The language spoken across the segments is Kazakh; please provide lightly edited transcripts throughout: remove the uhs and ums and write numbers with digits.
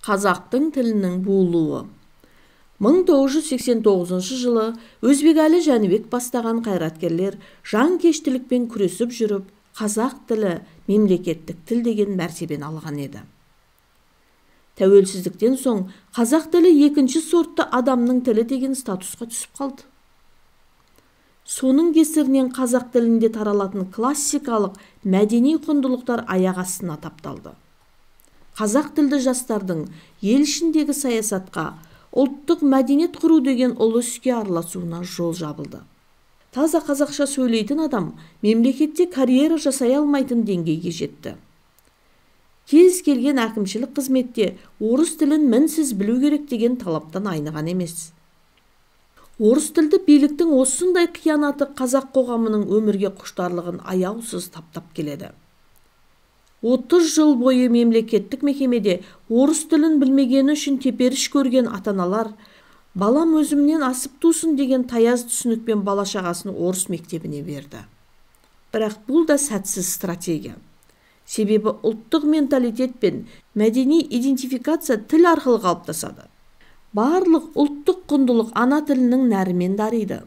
Қазақтың тілінің болуы. 1989 жылы Өзбекәлі Жәнібек бастаған қайраткерлер жанкештілікпен күресіп жүріп, қазақ тілі мемлекеттік тіл деген мәртебені алған еді. Тәуелсіздіктен соң қазақ тілі екінші сортты адамның тілі деген статусқа түсіп қалды. Соның кесірінен қазақ тілінде таралатын классикалық мәдени құндылықтар аяқ астына тапталды. Қазақ тілді жастардың ел ішіндегі саясатқа, ұлттық мәдениет құру деген ұлы іске араласуына жол жабылды. Таза қазақша сөйлейтін адам мемлекетте карьера жасай алмайтын деңгейге жетті. Кез келген әкімшілік қызметте орыс тілін мінсіз білу керек деген талаптан айныған емес. Орыс тілді биліктің осындай қиянаты қазақ қоғамының өмірге құштарлығын аяусыз таптап келеді. 30 жыл бойы мемлекеттік мекемеде орыс тілін білмегені үшін теперіш көрген ата-аналар, балам өзімнен асып тусын деген таяз түсінікпен бала-шағасын орыс мектебіне берді. Бірақ бұл да сәтсіз стратегия. Себебі ұлттық менталитет пен мәдени идентификация тіл арқылы қалыптасады. Барлық ұлттық құндылық ана тілінің нәрімен дариды.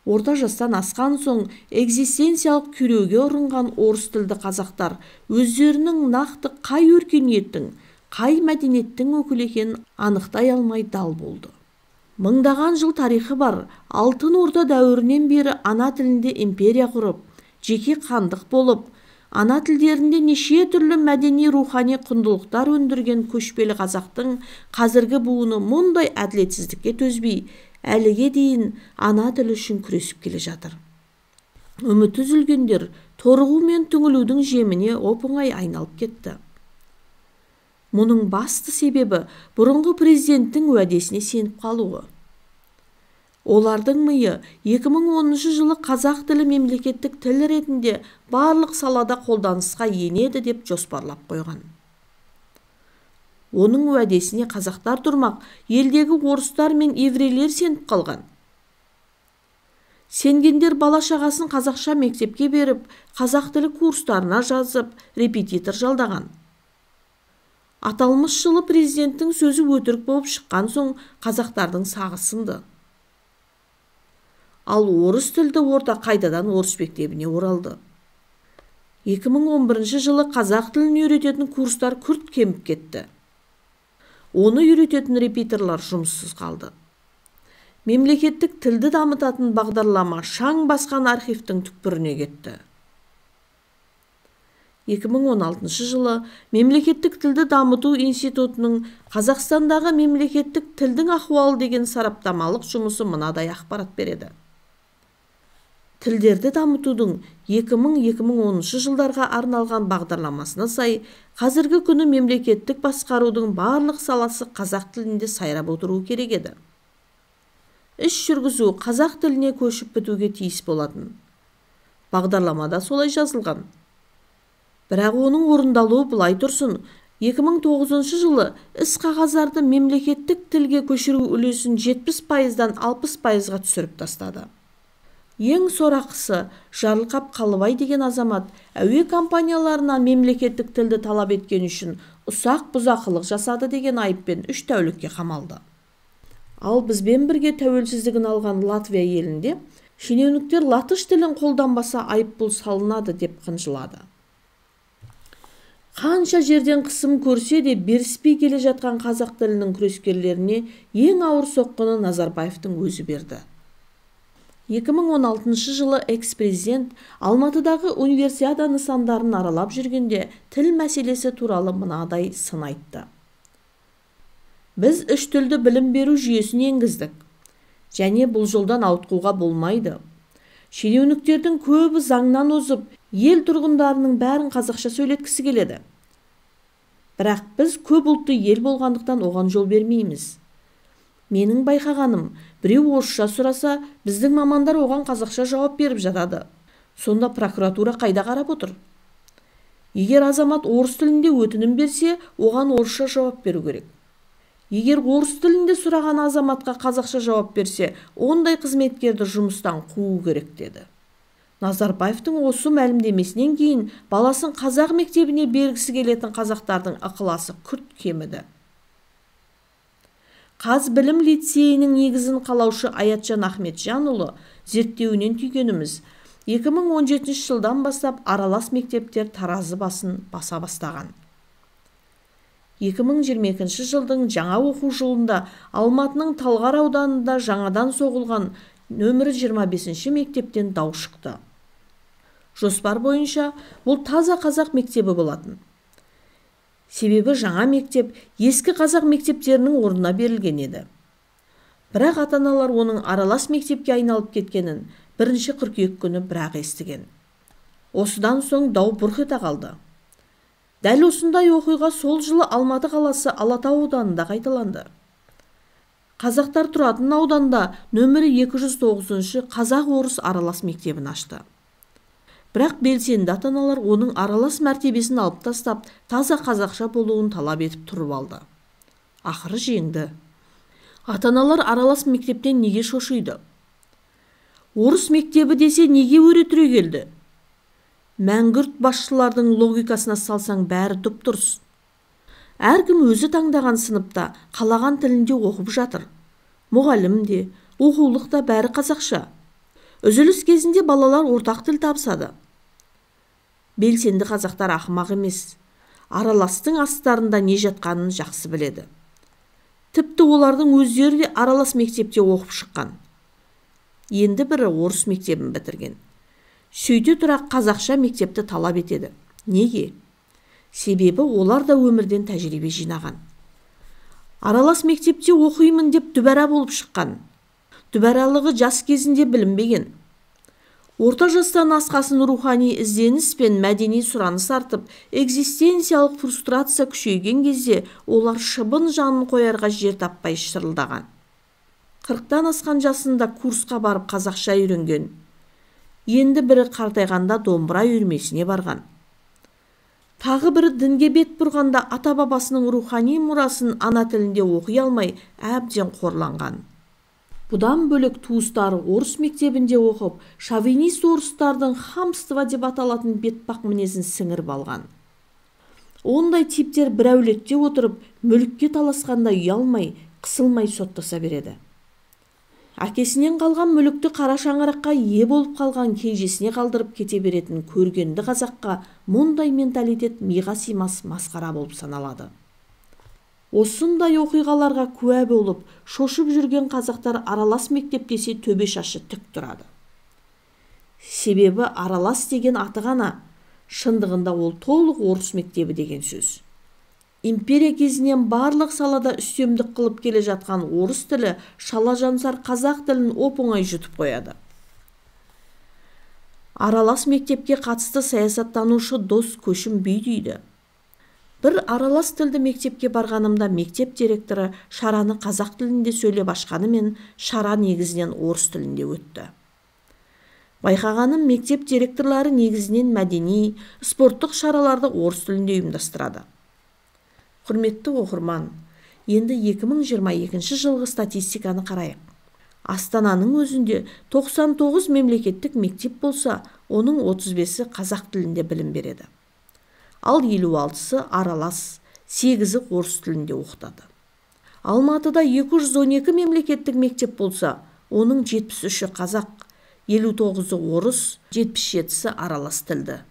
Орта жастан асқан соң экзистенциялық күйреуге ұрынған орыс тілді қазақтар өздерінің нақты қай өркениеттің, қай мәдениеттің өкілі екенін анықтай алмай дал болды. Мыңдаған жыл тарихы бар Алтын Орда дәуірінен бері ана тілінде империя құрып, жеке хандық болып, ана тілдерінде неше түрлі мәдени рухани құндылықтар өндірген көшпелі қазақтың қазіргі буыны мұндай әділетсіздікке төзбей, әліге дейін ана тілі үшін күресіп келе жатыр. Үміті үзілгендер торығу мен түңілудің жеміне оп-оңай айналып кетті. Мұның басты себебі бұрынғы президенттің уәдесіне сеніп қалуы. Олардың миы 2010 жылы қазақ тілі мемлекеттік тіл ретінде барлық салада қолданысқа енеді деп жоспарлап қойған. Оның уәдесіне қазақтар тұрмақ, елдегі орыстар мен еврейлер сеніп қалған. Сенгендер бала-шағасын қазақша мектепке беріп, қазақ тілі курстарына жазып, репетитор жалдаған. Аталмыш жылы президенттің сөзі өтірік болып шыққан соң қазақтардың сағы сынды. Ал орыс тілді орта қайтадан орыс мектебіне оралды. 2011 жылы қазақ тілін үйрететін курстар күрт кеміп кетті. Оны үйрететін репетиторлар жұмыссыз қалды. Мемлекеттік тілді дамытатын бағдарлама шаң басқан архивтің түкпіріне кетті. 2016 жылы Мемлекеттік тілді дамыту институтының Қазақстандағы мемлекеттік тілдің ахуалы деген сараптамалық жұмысы мынадай ақпарат береді. Тілдерді дамытудың 2000-2010 жылдарға арналған бағдарламасына сай, қазіргі күні мемлекеттік басқарудың барлық саласы қазақ тілінде сайрап отыруы керек еді. Іс жүргізу қазақ тіліне көшіп бітуге тиіс болатын. Бағдарламада солай жазылған. Бірақ оның орындалуы былай тұрсын, 2009 жылы іс қағаздарды мемлекеттік тілге көшіру үлесін 70%-дан 60%-ға түсіріп тастады. Ең сорақысы Жарылқап Қалыбай деген азамат әуе компанияларынан мемлекеттік тілді талап еткен үшін ұсақ бұзақылық жасады деген айыппен 3 тәулікке қамалды. Ал бізбен бірге тәуелсіздігін алған Латвия елінде шенеуніктер латыш тілін қолданбаса айыппұл салынады деп қынжылады. Қанша жерден қысым көрсе де беріспей келе жатқан қазақ тілінің күрескерлеріне ең ауыр соққыны Назарбаевтың өзі берді. 2016 жылы экс-президент Алматыдағы универсиада нысандарын аралап жүргенде тіл мәселесі туралы мынадай сын айтты. Біз 3 тілді білім беру жүйесін енгіздік. Және бұл жолдан ауытқуға болмайды. Шенеуніктердің көбі заңнан озып, ел тұрғындарының бәрін қазақша сөйлеткісі келеді. Бірақ біз көп ұлтты ел болғандықтан оған жол бермейміз. Менің байқағаным, біреу орысша сұраса, біздің мамандар оған қазақша жауап беріп жатады. Сонда прокуратура қайда қарап отыр? Егер азамат орыс тілінде өтінім берсе, оған орысша жауап беру керек. Егер орыс тілінде сұраған азаматқа қазақша жауап берсе, ондай қызметкерді жұмыстан қуу керек деді. Назарбаевтың осы мәлімдемесінен кейін баласын қазақ мектебіне бергісі келетін қазақтардың ықыласы күрт кеміді. Қазбілім лицейінің негізін қалаушы Аятжан Ахметжанұлы зерттеуінен түйгеніміз, 2017 жылдан бастап аралас мектептер таразы басын баса бастаған. 2022 жылдың жаңа оқу жылында Алматының Талғар ауданында жаңадан соғылған нөмірі 25 мектептен дау шықты. Жоспар бойынша бұл таза қазақ мектебі болатын. Себебі жаңа мектеп ескі қазақ мектептерінің орнына берілген еді. Бірақ ата-аналар оның аралас мектепке айналып кеткенін 1 қыркүйек күні бірақ естіген. Осыдан соң дау бұрқ ете қалды. Дәл осындай оқиға сол жылы Алматы қаласы Алатау ауданында қайталанды. Қазақтар тұратын ауданда нөмірі 209 қазақ-орыс аралас мектебін ашты. Бірақ белсенді ата-аналар оның аралас мәртебесін алып тастап, таза қазақша болуын талап етіп тұрып алды. Ақыры жеңді. Ата-аналар аралас мектептен неге шошиды? Орыс мектебі десе неге өре түрегелді? Мәңгүрт басшылардың логикасына салсаң бәрі дұп-дұрыс. Әркім өзі таңдаған сыныпта, қалаған тілінде оқып жатыр. Мұғалім де, оқулық та бәрі қазақша. Үзіліс кезінде балалар ортақ тіл табысады. Белсенді қазақтар ақымақ емес. Араластың астарында не жатқанын жақсы біледі. Тіпті олардың өздері де аралас мектепте оқып шыққан. Енді бірі орыс мектебін бітірген. Сөйте тұра қазақша мектепті талап етеді. Неге? Себебі олар да өмірден тәжірибе жинаған. Аралас мектепте оқимын деп дүбәра болып шыққан. Дүбәралығы жас кезінде білінбеген. Орта жастан асқасын рухани ізденіс пен мәдени сұраныс артып, экзистенциялық фрустрация күшейген кезде олар шыбын жанын қоярға жер таппай шырылдаған. 40-тан асқан жасында курсқа барып қазақша үйренген. Енді бірі қартайғанда домбыра үйірмесіне барған. Тағы бірі дінге бет бұрғанда ата-бабасының рухани мұрасын ана тілінде оқи алмай әбден қорланған. Бұдан бөлек туыстары орыс мектебінде оқып, шовинист орыстардың хамство деп аталатын бетпақ мінезін сіңіріп алған. Ондай типтер бір әулетте отырып, мүлікке таласқанда ұялмай, қысылмай соттаса береді. Әкесінен қалған мүлікті қара шаңыраққа ие болып қалған кенжесіне қалдырып кете беретін көргенді қазаққа мұндай менталитет миға сыймас масқара болып саналады. Осындай оқиғаларға куә болып, шошып жүрген қазақтар аралас мектеп десе төбе шашы тік тұрады. Себебі аралас деген аты ғана, шындығында ол толық орыс мектебі деген сөз. Империя кезінен барлық салада үстемдік қылып келе жатқан орыс тілі шала жансар қазақ тілін оп-оңай жұтып қояды. Аралас мектепке қатысты саясаттанушы Дос Көшім бүй дейді. Бір аралас тілді мектепке барғанымда мектеп директоры шараны қазақ тілінде сөйлеп ашқанымен шара негізінен орыс тілінде өтті. Байқағаным мектеп директорлары негізінен мәдени, спорттық шараларды орыс тілінде ұйымдастырады. Құрметті оқырман, енді 2022 жылғы статистиканы қарайық. Астананың өзінде 99 мемлекеттік мектеп болса, оның 35-і қазақ тілінде білім береді. Ал 56-сы аралас, 8-і орыс тілінде оқытады. Алматыда 212 мемлекеттік мектеп болса, оның 73-і қазақ, 59-і орыс, 77-сі аралас тілді.